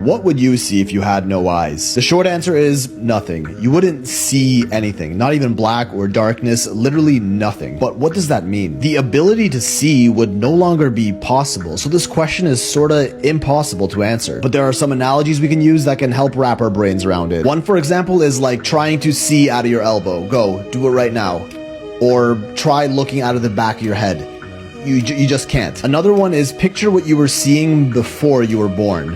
What would you see if you had no eyes? The short answer is nothing. You wouldn't see anything, not even black or darkness, literally nothing. But what does that mean? The ability to see would no longer be possible, so this question is sorta impossible to answer. But there are some analogies we can use that can help wrap our brains around it. One, for example, is like trying to see out of your elbow. Go, do it right now. Or try looking out of the back of your head. You just can't. Another one is picture what you were seeing before you were born.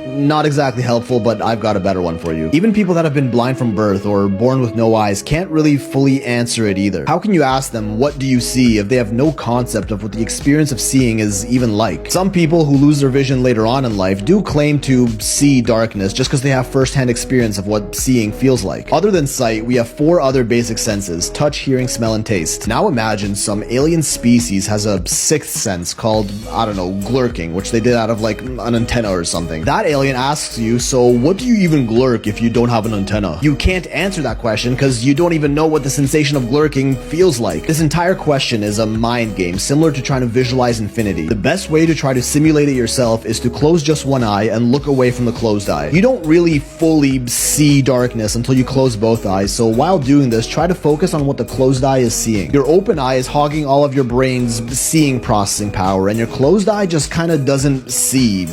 Not exactly helpful, but I've got a better one for you. Even people that have been blind from birth or born with no eyes can't really fully answer it either. How can you ask them, what do you see, if they have no concept of what the experience of seeing is even like? Some people who lose their vision later on in life do claim to see darkness just because they have first-hand experience of what seeing feels like. Other than sight, we have 4 other basic senses: touch, hearing, smell, and taste. Now imagine some alien species has a 6th sense called, I don't know, glurking, which they did out of like an antenna or something. That alien asks you, so what do you even glurk if you don't have an antenna? You can't answer that question because you don't even know what the sensation of glurking feels like. This entire question is a mind game, similar to trying to visualize infinity. The best way to try to simulate it yourself is to close just one eye and look away from the closed eye. You don't really fully see darkness until you close both eyes, so while doing this, try to focus on what the closed eye is seeing. Your open eye is hogging all of your brain's seeing processing power, and your closed eye just kinda doesn't see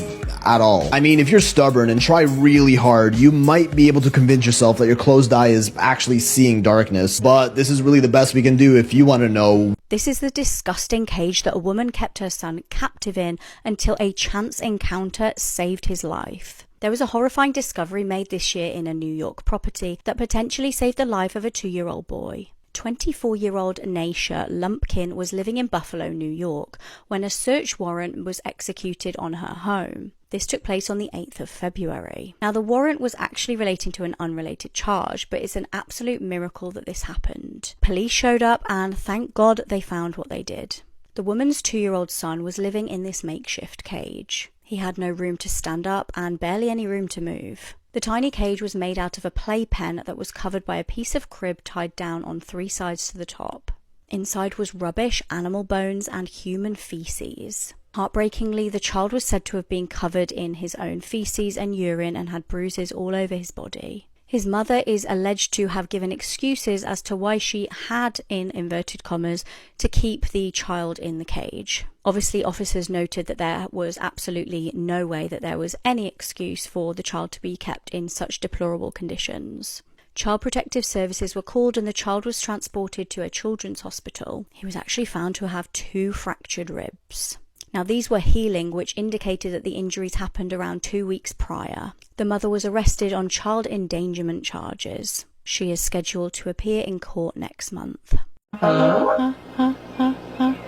at all. I mean, if you're stubborn and try really hard, you might be able to convince yourself that your closed eye is actually seeing darkness, but this is really the best we can do if you want to know. This is the disgusting cage that a woman kept her son captive in until a chance encounter saved his life. There was a horrifying discovery made this year in a New York property that potentially saved the life of a 2-year-old boy. 24-year-old Naisha Lumpkin was living in Buffalo, New York, when a search warrant was executed on her home. This took place on the 8th of February. Now, the warrant was actually relating to an unrelated charge, but it's an absolute miracle that this happened. Police showed up and thank God they found what they did. The woman's 2-year-old son was living in this makeshift cage. He had no room to stand up and barely any room to move. The tiny cage was made out of a playpen that was covered by a piece of crib tied down on 3 sides to the top. Inside was rubbish, animal bones, and human feces. Heartbreakingly, the child was said to have been covered in his own feces and urine and had bruises all over his body. His mother is alleged to have given excuses as to why she had, in inverted commas, to keep the child in the cage. Obviously, officers noted that there was absolutely no way that there was any excuse for the child to be kept in such deplorable conditions. Child Protective Services were called and the child was transported to a children's hospital. He was actually found to have 2 fractured ribs. Now, these were healing, which indicated that the injuries happened around 2 weeks prior. The mother was arrested on child endangerment charges. She is scheduled to appear in court next month. Hello?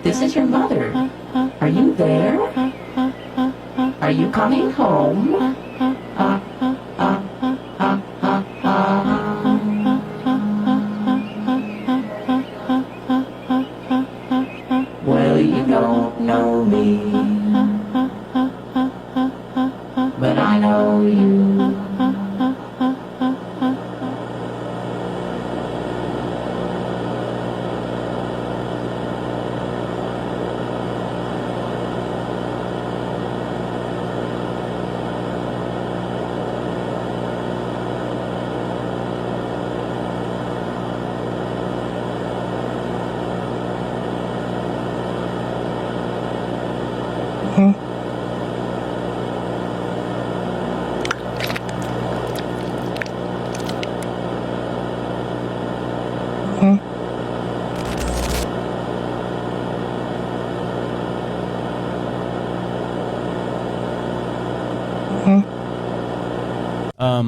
This is your mother. Are you there? Are you coming home? Well, you don't know me, but I know you.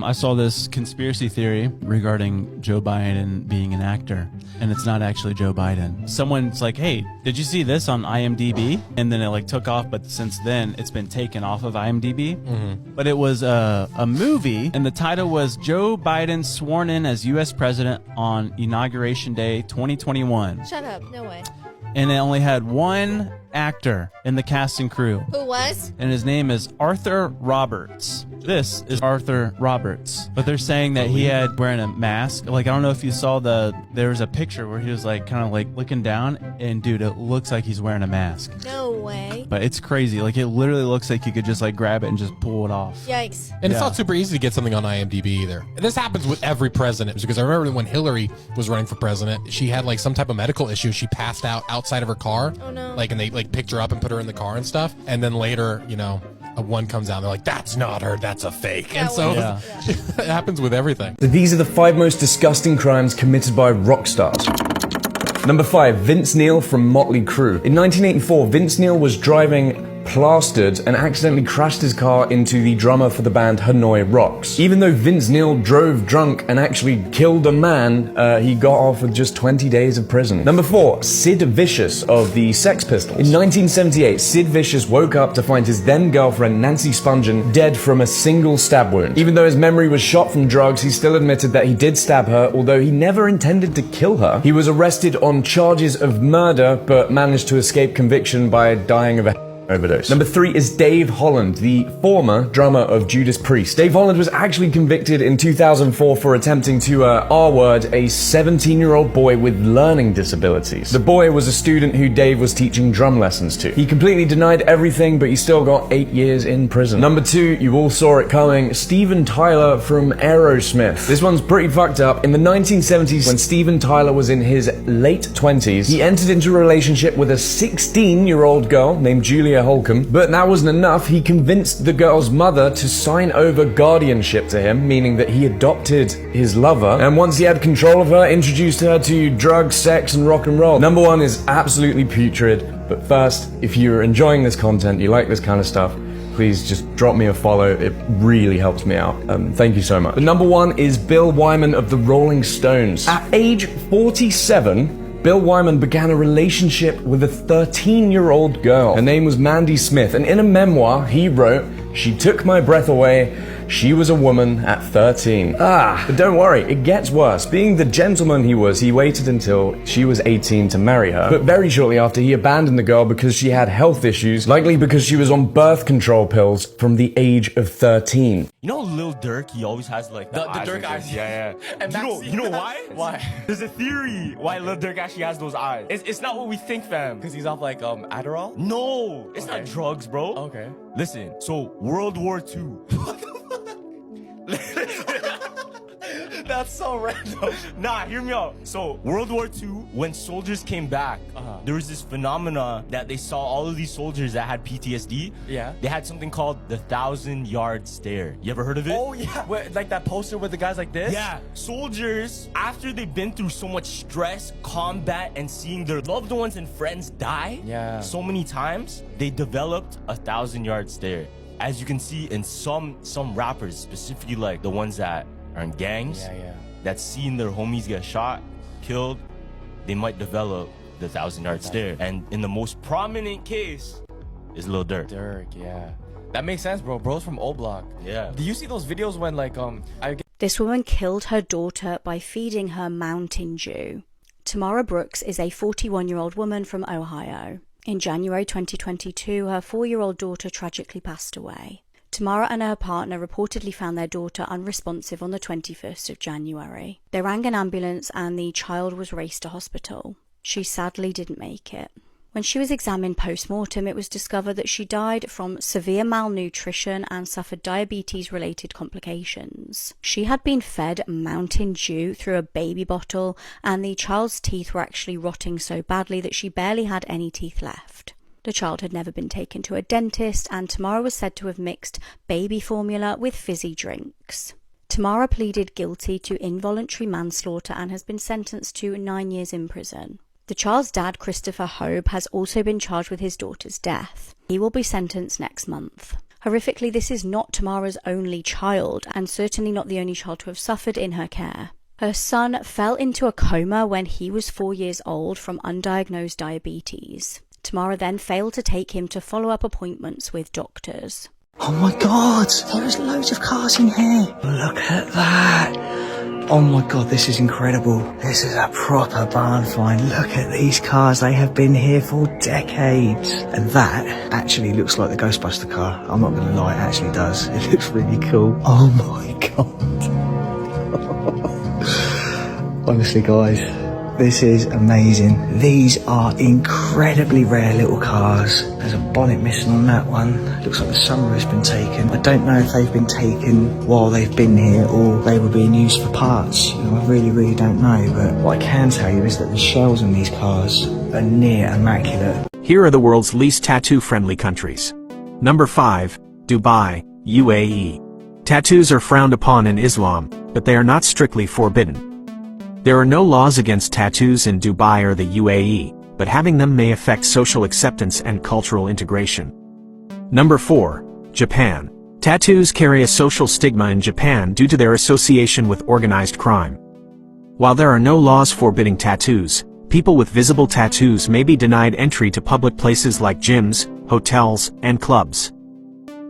I saw this conspiracy theory regarding Joe Biden being an actor, and it's not actually Joe Biden. Someone's like, hey, did you see this on IMDb? And then it like took off, but since then it's been taken off of IMDb. But it was a movie, and the title was Joe Biden sworn in as U.S. president on Inauguration Day 2021. Shut up. No way. And it only had one actor in the cast and crew. Who was? And his name is Arthur Roberts. This is Arthur Roberts. But they're saying that he had wearing a mask. Like, I don't know if you saw there was a picture where he was like kind of like looking down, and dude, it looks like he's wearing a mask. No way. but it's crazy. Like, it literally looks like you could just like grab it and just pull it off. Yikes. And it's not super easy to get something on IMDb either. And this happens with every president, because I remember when Hillary was running for president, she had like some type of medical issue. She passed out outside of her car. Oh, no. Like, and they like picked her up and put her in the car and stuff. And then later, you know, one comes out, they're like, that's not her, that's a fake. And so Yeah. it happens with everything. So these are the 5 most disgusting crimes committed by rock stars. Number 5, Vince Neil from Motley Crue. In 1984, Vince Neil was driving plastered and accidentally crashed his car into the drummer for the band Hanoi Rocks. Even though Vince Neil drove drunk and actually killed a man, he got off with just 20 days of prison. Number 4, Sid Vicious of the Sex Pistols. In 1978, Sid Vicious woke up to find his then girlfriend Nancy Spungen dead from a single stab wound. Even though his memory was shot from drugs, he still admitted that he did stab her, although he never intended to kill her. He was arrested on charges of murder, but managed to escape conviction by dying of a overdose. Number 3 is Dave Holland, the former drummer of Judas Priest. Dave Holland was actually convicted in 2004 for attempting to R-word a 17-year-old boy with learning disabilities. The boy was a student who Dave was teaching drum lessons to. He completely denied everything, but he still got 8 years in prison. Number 2, you all saw it coming, Steven Tyler from Aerosmith. This one's pretty fucked up. In the 1970s, when Steven Tyler was in his late 20s, he entered into a relationship with a 16-year-old girl named Julia Holcomb, but that wasn't enough. He convinced the girl's mother to sign over guardianship to him, meaning that he adopted his lover, and once he had control of her, introduced her to drugs, sex, and rock and roll. Number 1 is absolutely putrid, but first, if you're enjoying this content, you like this kind of stuff, please just drop me a follow. It really helps me out. Thank you so much. The number 1 is Bill Wyman of the Rolling Stones. At age 47, Bill Wyman began a relationship with a 13-year-old girl. Her name was Mandy Smith, and in a memoir he wrote, "She took my breath away. She was a woman at 13. But don't worry, it gets worse. Being the gentleman he was, he waited until she was 18 to marry her. But very shortly after, he abandoned the girl because she had health issues, likely because she was on birth control pills from the age of 13. You know Lil Durk, he always has like the eyes Durk like eyes. this. Yeah. And you know why? Why? There's a theory why Lil Durk actually has those eyes. It's not what we think, fam. Because he's off like Adderall? No, it's not drugs, bro. Okay. Listen, so World War II. That's so random. Nah, hear me out. So, World War II, when soldiers came back, there was this phenomena that they saw all of these soldiers that had PTSD. Yeah. They had something called the 1,000-yard stare. You ever heard of it? Oh, yeah. Wait, like that poster with the guys like this? Yeah, soldiers, after they've been through so much stress, combat, and seeing their loved ones and friends die so many times, they developed a 1,000-yard stare. As you can see in some rappers, specifically like the ones that are in gangs, that seeing their homies get shot, killed, they might develop the 1,000-yard stare. And in the most prominent case is Lil Durk. Yeah. That makes sense, bro. Bro's from O Block. Yeah. Do you see those videos when like This woman killed her daughter by feeding her Mountain Dew. Tamara Brooks is a 41-year-old woman from Ohio. In January 2022, her 4-year-old daughter tragically passed away. Tamara and her partner reportedly found their daughter unresponsive on the 21st of January. They rang an ambulance and the child was raced to hospital. She sadly didn't make it. When she was examined post-mortem, it was discovered that she died from severe malnutrition and suffered diabetes-related complications. She had been fed Mountain Dew through a baby bottle, and the child's teeth were actually rotting so badly that she barely had any teeth left. The child had never been taken to a dentist, and Tamara was said to have mixed baby formula with fizzy drinks. Tamara pleaded guilty to involuntary manslaughter and has been sentenced to 9 years in prison. The child's dad, Christopher Hobe, has also been charged with his daughter's death. He will be sentenced next month. Horrifically, this is not Tamara's only child, and certainly not the only child to have suffered in her care. Her son fell into a coma when he was 4 years old from undiagnosed diabetes. Tamara then failed to take him to follow-up appointments with doctors. Oh my god, there's loads of cars in here. Look at that. Oh my god, this is incredible. This is a proper barn find. Look at these cars, they have been here for decades. And that actually looks like the Ghostbuster car. I'm not gonna lie, it actually does. It looks really cool. Oh my god. Honestly guys, This is amazing. These are incredibly rare little cars. There's a bonnet missing on that one. Looks like the sunroof's been taken. I don't know if they've been taken while they've been here or they were being used for parts. You know, I really don't know. But what I can tell you is that the shells on these cars are near immaculate. Here are the world's least tattoo-friendly countries. Number 5, Dubai, UAE. Tattoos are frowned upon in Islam, but they are not strictly forbidden. There are no laws against tattoos in Dubai or the UAE, but having them may affect social acceptance and cultural integration. Number 4, Japan. Tattoos carry a social stigma in Japan due to their association with organized crime. While there are no laws forbidding tattoos, people with visible tattoos may be denied entry to public places like gyms, hotels, and clubs.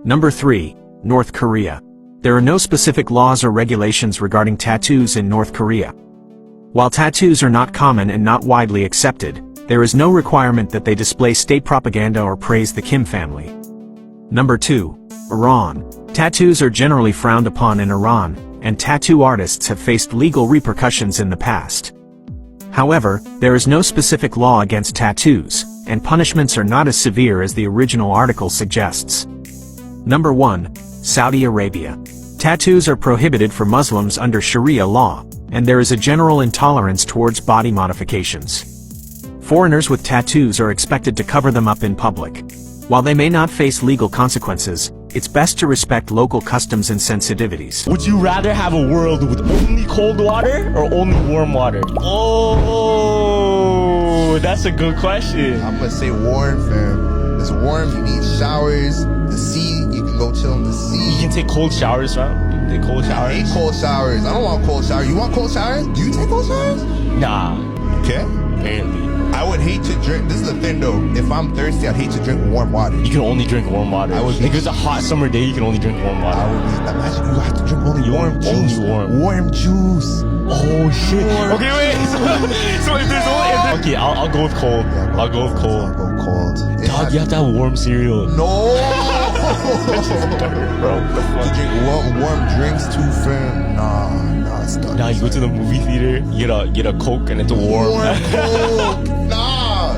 Number 3, North Korea. There are no specific laws or regulations regarding tattoos in North Korea. While tattoos are not common and not widely accepted, there is no requirement that they display state propaganda or praise the Kim family. Number 2, Iran. Tattoos are generally frowned upon in Iran, and tattoo artists have faced legal repercussions in the past. However, there is no specific law against tattoos, and punishments are not as severe as the original article suggests. Number 1, Saudi Arabia. Tattoos are prohibited for Muslims under Sharia law, and there is a general intolerance towards body modifications. Foreigners with tattoos are expected to cover them up in public. While they may not face legal consequences, it's best to respect local customs and sensitivities. Would you rather have a world with only cold water or only warm water? Oh, that's a good question. I'm gonna say warm, fam. It's warm, you need showers, the sea, you can go chill in the sea. You can take cold showers, fam. You can take cold showers. I hate cold showers. I don't want cold showers. You want cold showers? Do you take cold showers? Nah. Okay. Apparently. I would hate to drink. This is the thing though. If I'm thirsty, I'd hate to drink warm water. You can only drink warm water. If it's a hot summer day, you can only drink warm water. Imagine you have to drink only warm juice. Only warm. Warm juice. Oh shit. Okay, wait. So if there's only... Okay, I'll go with cold. I'll go with cold. I'll go cold. Dog, you have to have warm cereal. No! Bro, to drink warm drinks too, fam. Nah, it's done. Nah, you go to the movie theater, you get a Coke and it's warm. Warm Coke. Nah.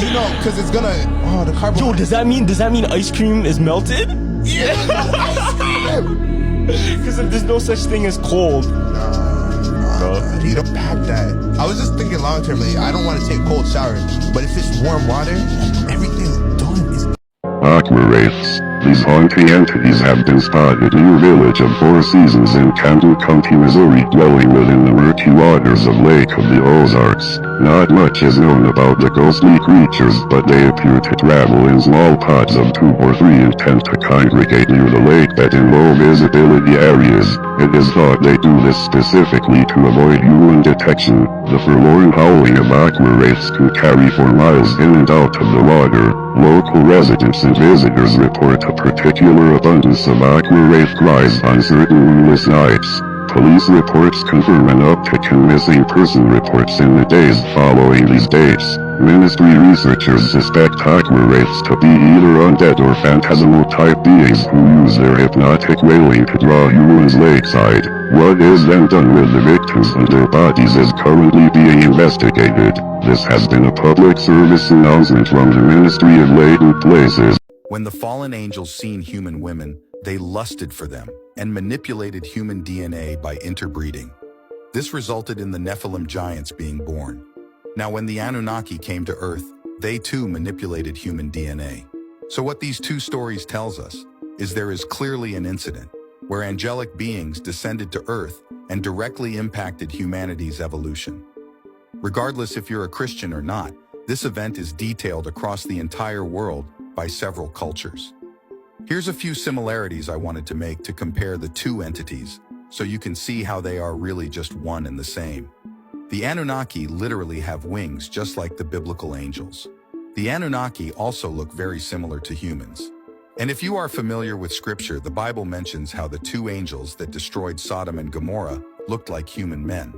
You know, because it's gonna... Oh, the carbon... Yo, does that mean ice cream is melted? Yeah, ice cream. Because there's no such thing as cold. Nah, you don't pack that. I was just thinking long term, like, I don't want to take cold showers, but if it's warm water, everything's done. Aqua Wraiths. These haunting entities have been spotted near village of Four Seasons in Campbell County, Missouri, dwelling within the murky waters of Lake of the Ozarks. Not much is known about the ghostly creatures, but they appear to travel in small pods of 2 or 3 and tend to congregate near the lake bed in low visibility areas. It is thought they do this specifically to avoid human detection. The forlorn howling of Aqua Wraiths can carry for miles in and out of the water. Local residents and visitors report a particular abundance of Aqua Wraith cries on certain moonless nights. Police reports confirm an uptick in missing person reports in the days following these dates. Ministry researchers suspect Aqua Wraiths to be either undead or phantasmal-type beings who use their hypnotic wailing to draw humans lakeside. What is then done with the victims and their bodies is currently being investigated. This has been a public service announcement from the Ministry of Latent Places. When the fallen angels seen human women, they lusted for them and manipulated human DNA by interbreeding. This resulted in the Nephilim giants being born. Now, when the Anunnaki came to Earth, they too manipulated human DNA. So what these two stories tells us is there is clearly an incident where angelic beings descended to Earth and directly impacted humanity's evolution. Regardless if you're a Christian or not, this event is detailed across the entire world by several cultures. Here's a few similarities I wanted to make to compare the two entities, so you can see how they are really just one and the same. The Anunnaki literally have wings just like the biblical angels. The Anunnaki also look very similar to humans. And if you are familiar with scripture, the Bible mentions how the 2 angels that destroyed Sodom and Gomorrah looked like human men.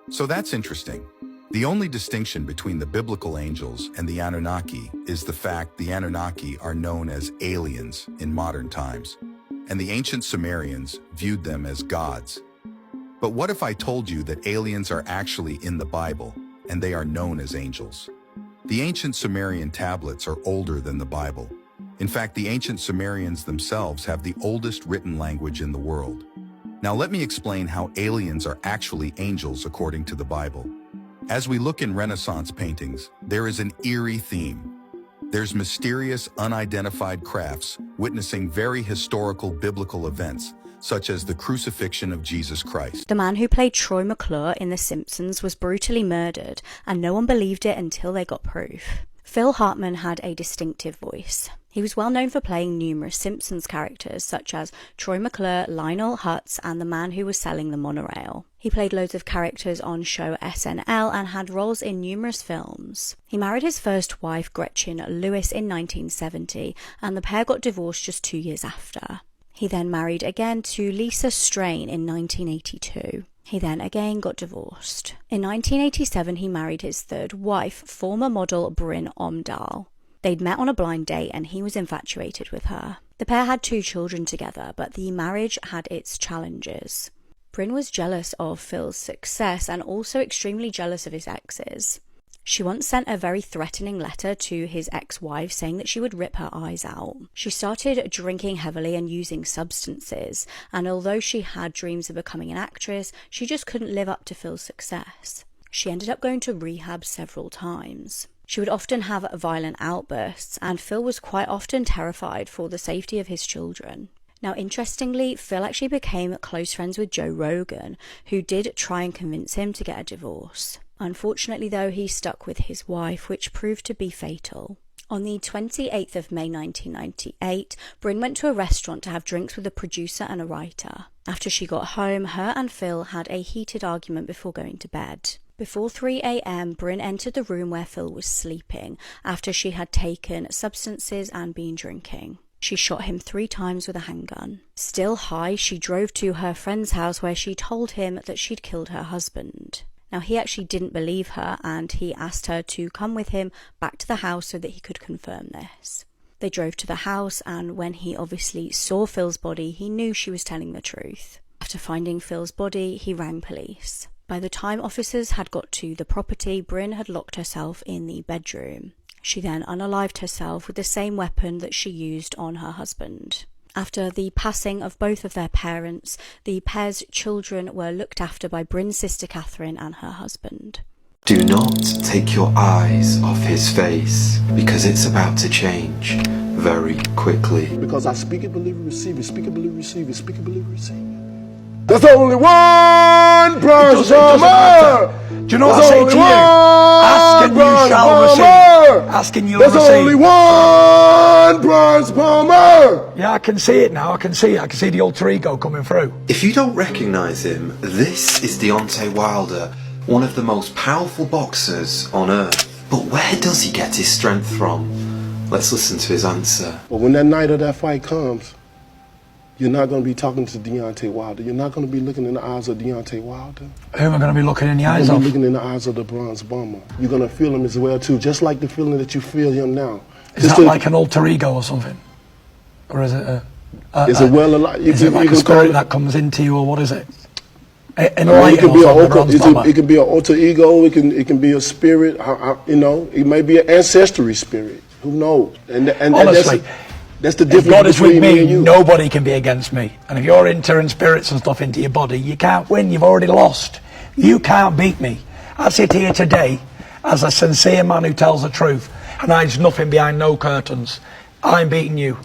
So that's interesting. The only distinction between the biblical angels and the Anunnaki is the fact the Anunnaki are known as aliens in modern times, and the ancient Sumerians viewed them as gods. But what if I told you that aliens are actually in the Bible, and they are known as angels. The ancient Sumerian tablets are older than the Bible. In fact, the ancient Sumerians themselves have the oldest written language in the world. Now let me explain how aliens are actually angels according to the Bible. As we look in Renaissance paintings, there is an eerie theme. There's mysterious, unidentified crafts witnessing very historical biblical events, such as the crucifixion of Jesus Christ. The man who played Troy McClure in The Simpsons was brutally murdered, and no one believed it until they got proof. Phil Hartman had a distinctive voice. He was well known for playing numerous Simpsons characters such as Troy McClure, Lionel Hutz, and the man who was selling the monorail. He played loads of characters on show SNL and had roles in numerous films. He married his first wife, Gretchen Lewis, in 1970, and the pair got divorced just 2 years after. He then married again to Lisa Strain in 1982. He then again got divorced. In 1987, he married his third wife, former model Bryn Omdahl. They'd met on a blind date and he was infatuated with her. The pair had 2 children together, but the marriage had its challenges. Bryn was jealous of Phil's success and also extremely jealous of his exes. She once sent a very threatening letter to his ex-wife saying that she would rip her eyes out. She started drinking heavily and using substances, and although she had dreams of becoming an actress, she just couldn't live up to Phil's success. She ended up going to rehab several times. She would often have violent outbursts, and Phil was quite often terrified for the safety of his children. Now, interestingly, Phil actually became close friends with Joe Rogan, who did try and convince him to get a divorce. Unfortunately, though, he stuck with his wife, which proved to be fatal. On the 28th of May 1998, Bryn went to a restaurant to have drinks with a producer and a writer. After she got home, her and Phil had a heated argument before going to bed. Before 3 a.m, Bryn entered the room where Phil was sleeping after she had taken substances and been drinking. She shot him 3 times with a handgun. Still high, she drove to her friend's house where she told him that she'd killed her husband. Now, he actually didn't believe her and he asked her to come with him back to the house so that he could confirm this. They drove to the house, and when he obviously saw Phil's body, he knew she was telling the truth. After finding Phil's body, he rang police. By the time officers had got to the property, Bryn had locked herself in the bedroom. She then unalived herself with the same weapon that she used on her husband. After the passing of both of their parents, the pair's children were looked after by Bryn's sister Catherine and her husband. Do not take your eyes off his face, because it's about to change very quickly. Because I speak it, believe it, receive it. Speak it, believe it, receive it. Speak it, believe it, receive it. There's only one Transformer! Do you know what I say to you? Ask and you shall receive. Ask and you'll receive. There's only one Transformer! Yeah, I can see it now. I can see it. I can see the alter ego coming through. If you don't recognize him, this is Deontay Wilder, one of the most powerful boxers on earth. But where does he get his strength from? Let's listen to his answer. But when that night of that fight comes, you're not going to be talking to Deontay Wilder. You're not going to be looking in the eyes of Deontay Wilder. Who am I going to be looking in the eyes You're of? going to be looking in the eyes of the Bronze Bomber. You're going to feel him as well, too, just like the feeling that you feel him now. Is that like an alter ego or something? Or is it a... Is it well alive? Is it like a spirit that comes into you, or what is it? It can be an alter ego. It can be a spirit. You know, it may be an ancestry spirit. Who knows? And honestly, that's the if difference God is with between me and me, you. nobody can be against me. And if you're entering spirits and stuff into your body, you can't win. You've already lost. You can't beat me. I sit here today as a sincere man who tells the truth, and hides nothing behind no curtains. I'm beating you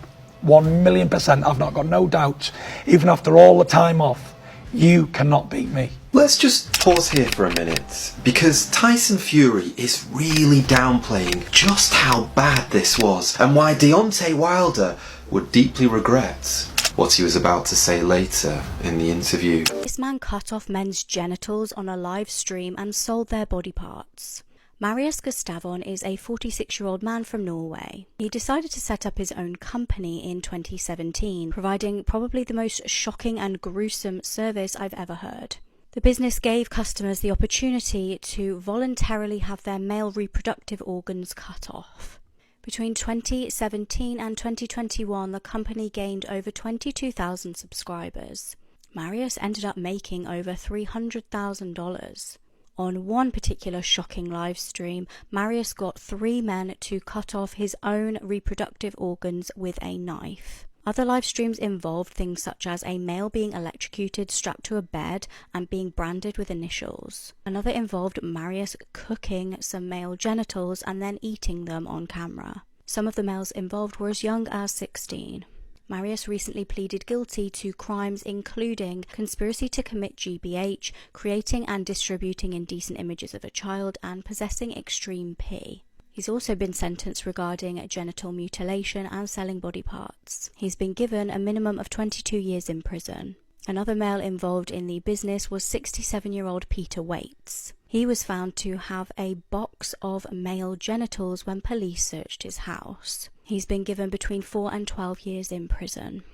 1,000,000%. I've not got no doubts. Even after all the time off, you cannot beat me. Let's just pause here for a minute, because Tyson Fury is really downplaying just how bad this was, and why Deontay Wilder would deeply regret what he was about to say later in the interview. This man cut off men's genitals on a live stream and sold their body parts. Marius Gustavon is a 46-year-old man from Norway. He decided to set up his own company in 2017, providing probably the most shocking and gruesome service I've ever heard. The business gave customers the opportunity to voluntarily have their male reproductive organs cut off. Between 2017 and 2021, the company gained over 22,000 subscribers. Marius ended up making over $300,000. On one particular shocking live stream, Marius got 3 men to cut off his own reproductive organs with a knife. Other live streams involved things such as a male being electrocuted, strapped to a bed, and being branded with initials. Another involved Marius cooking some male genitals and then eating them on camera. Some of the males involved were as young as 16. Marius recently pleaded guilty to crimes including conspiracy to commit GBH, creating and distributing indecent images of a child, and possessing extreme P. He's also been sentenced regarding genital mutilation and selling body parts. He's been given a minimum of 22 years in prison. Another male involved in the business was 67-year-old Peter Waits. He was found to have a box of male genitals when police searched his house. He's been given between 4 and 12 years in prison.